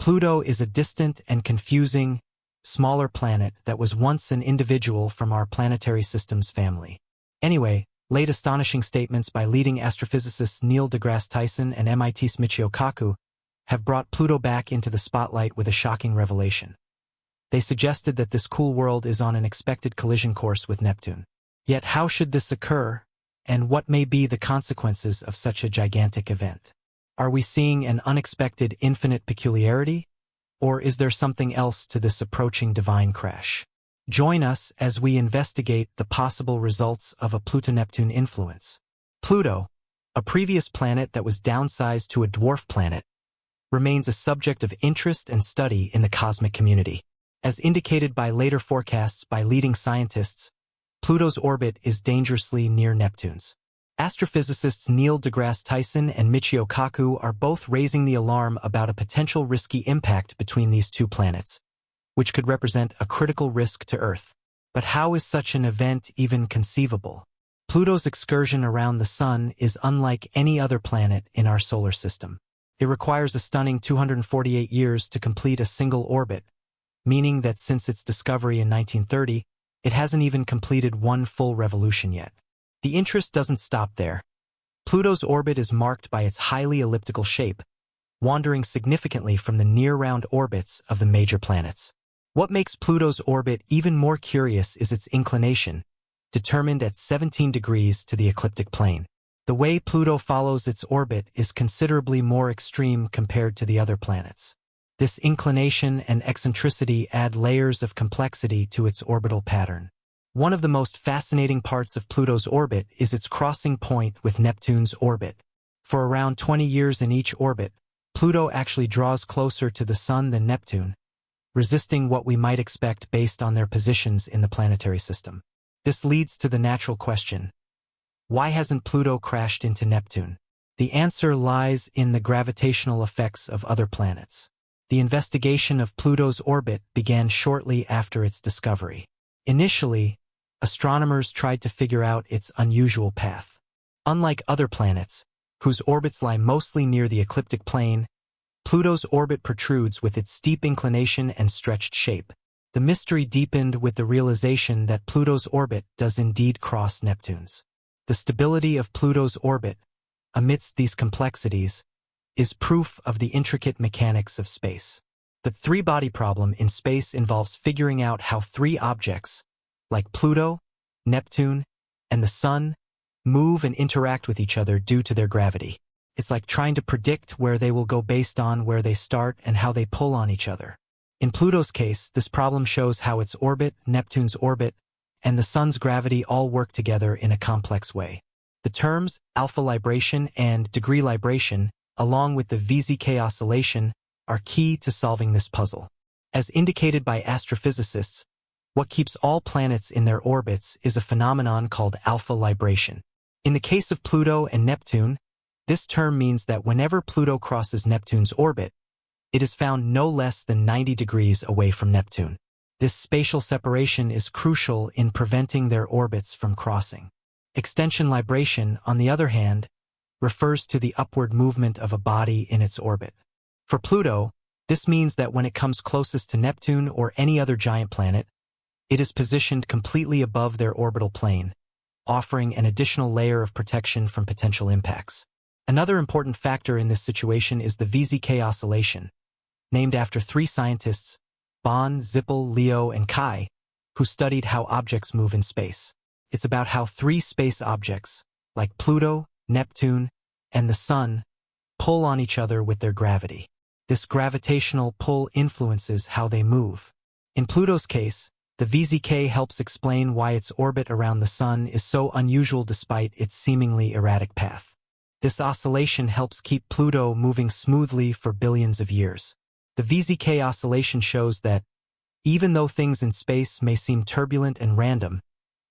Pluto is a distant and confusing, smaller planet that was once an individual from our planetary system's family. Anyway, late astonishing statements by leading astrophysicists Neil deGrasse Tyson and MIT's Michio Kaku have brought Pluto back into the spotlight with a shocking revelation. They suggested that this cool world is on an expected collision course with Neptune. Yet how should this occur, and what may be the consequences of such a gigantic event? Are we seeing an unexpected infinite peculiarity, or is there something else to this approaching divine crash? Join us as we investigate the possible results of a Pluto-Neptune influence. Pluto, a previous planet that was downsized to a dwarf planet, remains a subject of interest and study in the cosmic community. As indicated by later forecasts by leading scientists, Pluto's orbit is dangerously near Neptune's. Astrophysicists Neil deGrasse Tyson and Michio Kaku are both raising the alarm about a potential risky impact between these two planets, which could represent a critical risk to Earth. But how is such an event even conceivable? Pluto's excursion around the Sun is unlike any other planet in our solar system. It requires a stunning 248 years to complete a single orbit, meaning that since its discovery in 1930, it hasn't even completed one full revolution yet. The interest doesn't stop there. Pluto's orbit is marked by its highly elliptical shape, wandering significantly from the near-round orbits of the major planets. What makes Pluto's orbit even more curious is its inclination, determined at 17 degrees to the ecliptic plane. The way Pluto follows its orbit is considerably more extreme compared to the other planets. This inclination and eccentricity add layers of complexity to its orbital pattern. One of the most fascinating parts of Pluto's orbit is its crossing point with Neptune's orbit. For around 20 years in each orbit, Pluto actually draws closer to the Sun than Neptune, resisting what we might expect based on their positions in the planetary system. This leads to the natural question: why hasn't Pluto crashed into Neptune? The answer lies in the gravitational effects of other planets. The investigation of Pluto's orbit began shortly after its discovery. Initially, astronomers tried to figure out its unusual path. Unlike other planets, whose orbits lie mostly near the ecliptic plane, Pluto's orbit protrudes with its steep inclination and stretched shape. The mystery deepened with the realization that Pluto's orbit does indeed cross Neptune's. The stability of Pluto's orbit, amidst these complexities, is proof of the intricate mechanics of space. The three-body problem in space involves figuring out how three objects, like Pluto, Neptune, and the Sun, move and interact with each other due to their gravity. It's like trying to predict where they will go based on where they start and how they pull on each other. In Pluto's case, this problem shows how its orbit, Neptune's orbit, and the Sun's gravity all work together in a complex way. The terms alpha libration and degree libration, along with the VZK oscillation, are key to solving this puzzle. As indicated by astrophysicists, what keeps all planets in their orbits is a phenomenon called alpha libration. In the case of Pluto and Neptune, this term means that whenever Pluto crosses Neptune's orbit, it is found no less than 90 degrees away from Neptune. This spatial separation is crucial in preventing their orbits from crossing. Extension libration, on the other hand, refers to the upward movement of a body in its orbit. For Pluto, this means that when it comes closest to Neptune or any other giant planet, it is positioned completely above their orbital plane, offering an additional layer of protection from potential impacts. Another important factor in this situation is the VZK oscillation, named after three scientists, Bond, Zippel, Leo, and Kai, who studied how objects move in space. It's about how three space objects, like Pluto, Neptune, and the Sun, pull on each other with their gravity. This gravitational pull influences how they move. In Pluto's case, the VZK helps explain why its orbit around the Sun is so unusual despite its seemingly erratic path. This oscillation helps keep Pluto moving smoothly for billions of years. The VZK oscillation shows that, even though things in space may seem turbulent and random,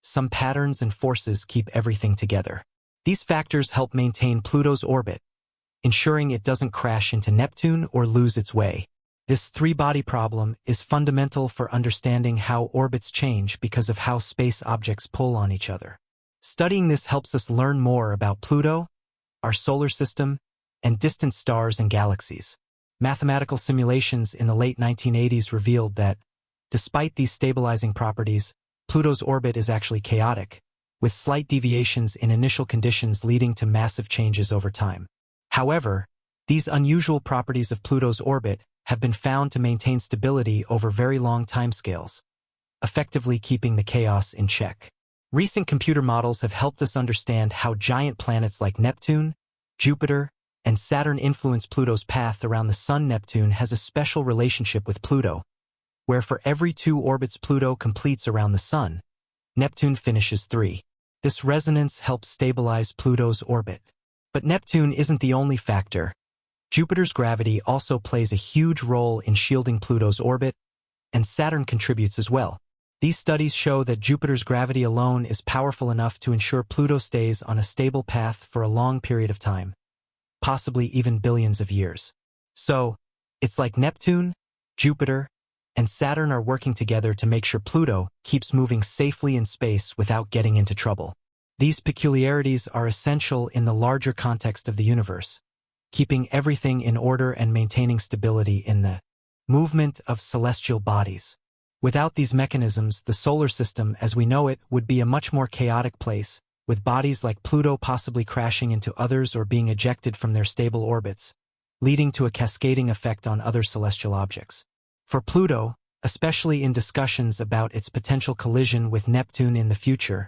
some patterns and forces keep everything together. These factors help maintain Pluto's orbit, ensuring it doesn't crash into Neptune or lose its way. This three-body problem is fundamental for understanding how orbits change because of how space objects pull on each other. Studying this helps us learn more about Pluto, our solar system, and distant stars and galaxies. Mathematical simulations in the late 1980s revealed that, despite these stabilizing properties, Pluto's orbit is actually chaotic, with slight deviations in initial conditions leading to massive changes over time. However, these unusual properties of Pluto's orbit have been found to maintain stability over very long timescales, effectively keeping the chaos in check. Recent computer models have helped us understand how giant planets like Neptune, Jupiter, and Saturn influence Pluto's path around the Sun. Neptune has a special relationship with Pluto, where for every 2 orbits Pluto completes around the Sun, Neptune finishes 3. This resonance helps stabilize Pluto's orbit. But Neptune isn't the only factor. Jupiter's gravity also plays a huge role in shielding Pluto's orbit, and Saturn contributes as well. These studies show that Jupiter's gravity alone is powerful enough to ensure Pluto stays on a stable path for a long period of time, possibly even billions of years. So, it's like Neptune, Jupiter, and Saturn are working together to make sure Pluto keeps moving safely in space without getting into trouble. These peculiarities are essential in the larger context of the universe, keeping everything in order and maintaining stability in the movement of celestial bodies. Without these mechanisms, the solar system as we know it would be a much more chaotic place, with bodies like Pluto possibly crashing into others or being ejected from their stable orbits, leading to a cascading effect on other celestial objects. For Pluto, especially in discussions about its potential collision with Neptune in the future,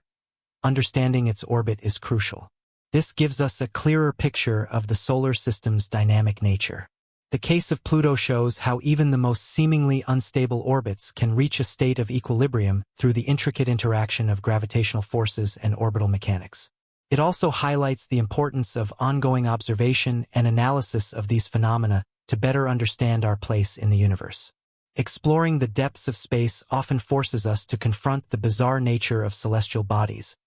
understanding its orbit is crucial. This gives us a clearer picture of the solar system's dynamic nature. The case of Pluto shows how even the most seemingly unstable orbits can reach a state of equilibrium through the intricate interaction of gravitational forces and orbital mechanics. It also highlights the importance of ongoing observation and analysis of these phenomena to better understand our place in the universe. Exploring the depths of space often forces us to confront the bizarre nature of celestial bodies,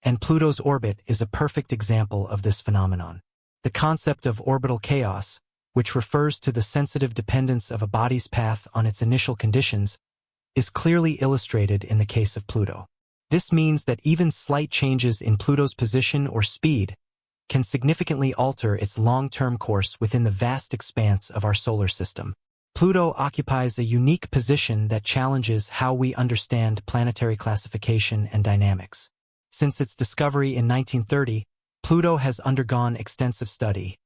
and Pluto's orbit is a perfect example of this phenomenon. The concept of orbital chaos, which refers to the sensitive dependence of a body's path on its initial conditions, is clearly illustrated in the case of Pluto. This means that even slight changes in Pluto's position or speed can significantly alter its long-term course within the vast expanse of our solar system. Pluto occupies a unique position that challenges how we understand planetary classification and dynamics. Since its discovery in 1930, Pluto has undergone extensive study,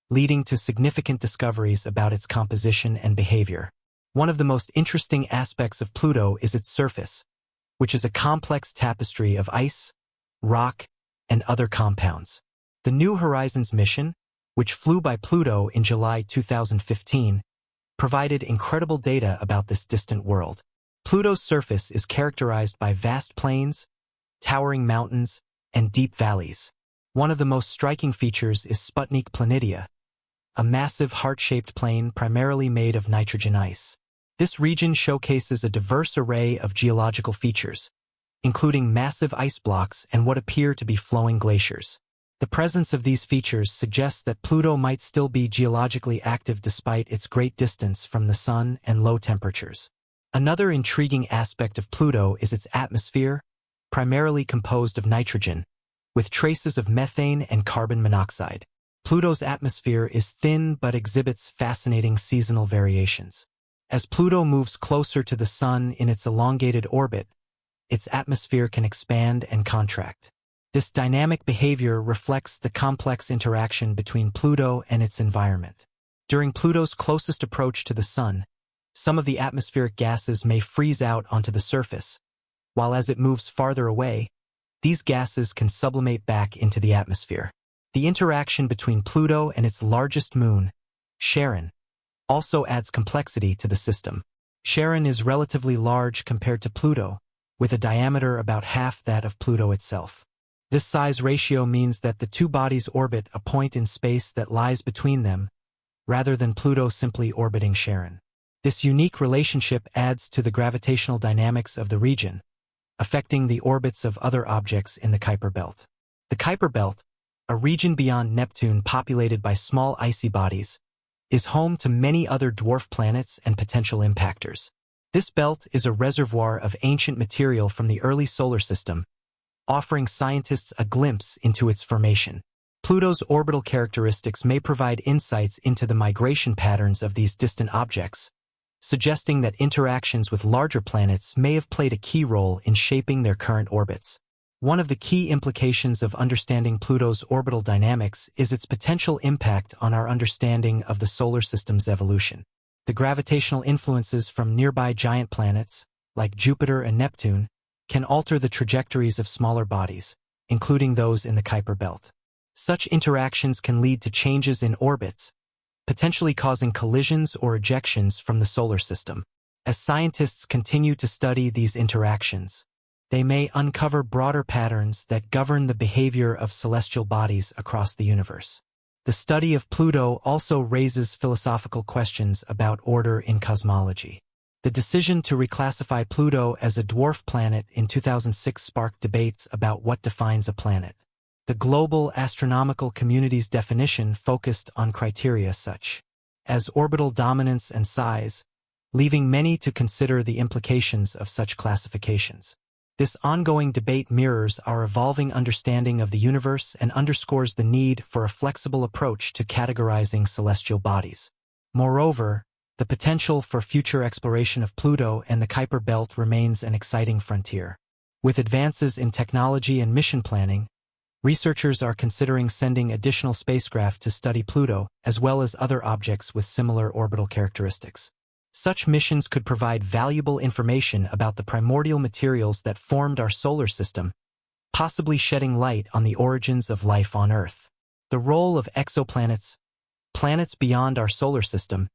leading to significant discoveries about its composition and behavior. One of the most interesting aspects of Pluto is its surface, which is a complex tapestry of ice, rock, and other compounds. The New Horizons mission, which flew by Pluto in July 2015, provided incredible data about this distant world. Pluto's surface is characterized by vast plains, towering mountains, and deep valleys. One of the most striking features is Sputnik Planitia, a massive heart-shaped plain primarily made of nitrogen ice. This region showcases a diverse array of geological features, including massive ice blocks and what appear to be flowing glaciers. The presence of these features suggests that Pluto might still be geologically active despite its great distance from the Sun and low temperatures. Another intriguing aspect of Pluto is its atmosphere, primarily composed of nitrogen, with traces of methane and carbon monoxide. Pluto's atmosphere is thin but exhibits fascinating seasonal variations. As Pluto moves closer to the Sun in its elongated orbit, its atmosphere can expand and contract. This dynamic behavior reflects the complex interaction between Pluto and its environment. During Pluto's closest approach to the Sun, some of the atmospheric gases may freeze out onto the surface, while as it moves farther away, these gases can sublimate back into the atmosphere. The interaction between Pluto and its largest moon, Charon, also adds complexity to the system. Charon is relatively large compared to Pluto, with a diameter about half that of Pluto itself. This size ratio means that the two bodies orbit a point in space that lies between them, rather than Pluto simply orbiting Charon. This unique relationship adds to the gravitational dynamics of the region, affecting the orbits of other objects in the Kuiper Belt. The Kuiper Belt, a region beyond Neptune populated by small icy bodies, is home to many other dwarf planets and potential impactors. This belt is a reservoir of ancient material from the early solar system, offering scientists a glimpse into its formation. Pluto's orbital characteristics may provide insights into the migration patterns of these distant objects, suggesting that interactions with larger planets may have played a key role in shaping their current orbits. One of the key implications of understanding Pluto's orbital dynamics is its potential impact on our understanding of the solar system's evolution. The gravitational influences from nearby giant planets, like Jupiter and Neptune, can alter the trajectories of smaller bodies, including those in the Kuiper belt. Such interactions can lead to changes in orbits, potentially causing collisions or ejections from the solar system. As scientists continue to study these interactions, they may uncover broader patterns that govern the behavior of celestial bodies across the universe. The study of Pluto also raises philosophical questions about order in cosmology. The decision to reclassify Pluto as a dwarf planet in 2006 sparked debates about what defines a planet. The global astronomical community's definition focused on criteria such as orbital dominance and size, leaving many to consider the implications of such classifications. This ongoing debate mirrors our evolving understanding of the universe and underscores the need for a flexible approach to categorizing celestial bodies. Moreover, the potential for future exploration of Pluto and the Kuiper belt remains an exciting frontier. With advances in technology and mission planning, researchers are considering sending additional spacecraft to study Pluto, as well as other objects with similar orbital characteristics. Such missions could provide valuable information about the primordial materials that formed our solar system, possibly shedding light on the origins of life on Earth. The role of exoplanets, planets beyond our solar system,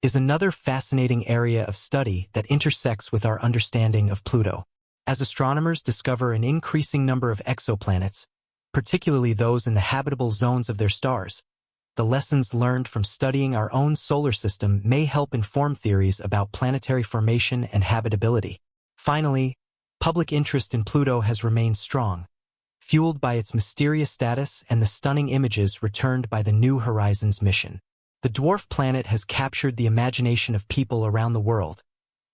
is another fascinating area of study that intersects with our understanding of Pluto. As astronomers discover an increasing number of exoplanets, particularly those in the habitable zones of their stars, the lessons learned from studying our own solar system may help inform theories about planetary formation and habitability. Finally, public interest in Pluto has remained strong, fueled by its mysterious status and the stunning images returned by the New Horizons mission. The dwarf planet has captured the imagination of people around the world,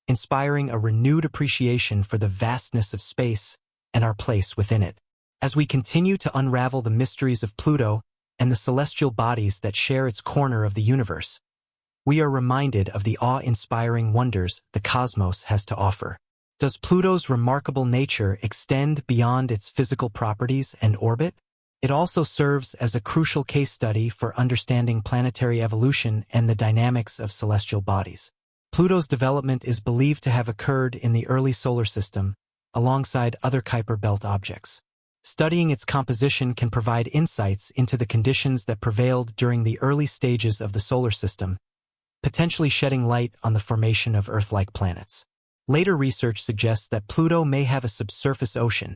inspiring a renewed appreciation for the vastness of space and our place within it. As we continue to unravel the mysteries of Pluto and the celestial bodies that share its corner of the universe, we are reminded of the awe-inspiring wonders the cosmos has to offer. Does Pluto's remarkable nature extend beyond its physical properties and orbit? It also serves as a crucial case study for understanding planetary evolution and the dynamics of celestial bodies. Pluto's development is believed to have occurred in the early solar system, alongside other Kuiper belt objects. Studying its composition can provide insights into the conditions that prevailed during the early stages of the solar system, potentially shedding light on the formation of Earth-like planets. Later research suggests that Pluto may have a subsurface ocean,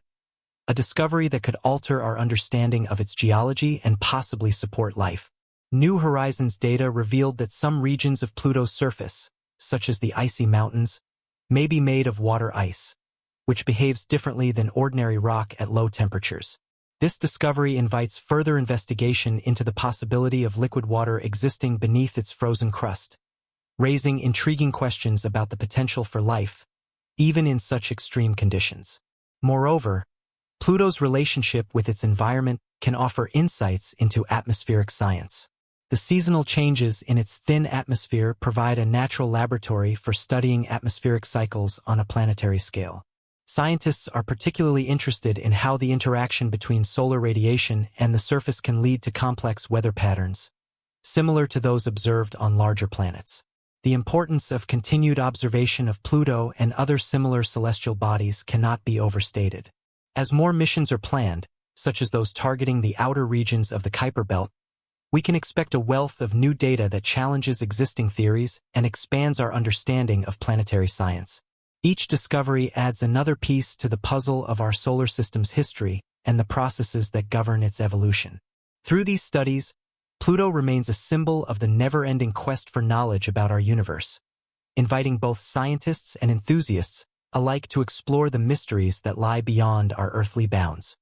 a discovery that could alter our understanding of its geology and possibly support life. New Horizons data revealed that some regions of Pluto's surface, such as the icy mountains, may be made of water ice, which behaves differently than ordinary rock at low temperatures. This discovery invites further investigation into the possibility of liquid water existing beneath its frozen crust, raising intriguing questions about the potential for life, even in such extreme conditions. Moreover, Pluto's relationship with its environment can offer insights into atmospheric science. The seasonal changes in its thin atmosphere provide a natural laboratory for studying atmospheric cycles on a planetary scale. Scientists are particularly interested in how the interaction between solar radiation and the surface can lead to complex weather patterns, similar to those observed on larger planets. The importance of continued observation of Pluto and other similar celestial bodies cannot be overstated. As more missions are planned, such as those targeting the outer regions of the Kuiper belt, we can expect a wealth of new data that challenges existing theories and expands our understanding of planetary science. Each discovery adds another piece to the puzzle of our solar system's history and the processes that govern its evolution. Through these studies, Pluto remains a symbol of the never-ending quest for knowledge about our universe, inviting both scientists and enthusiasts alike to explore the mysteries that lie beyond our earthly bounds.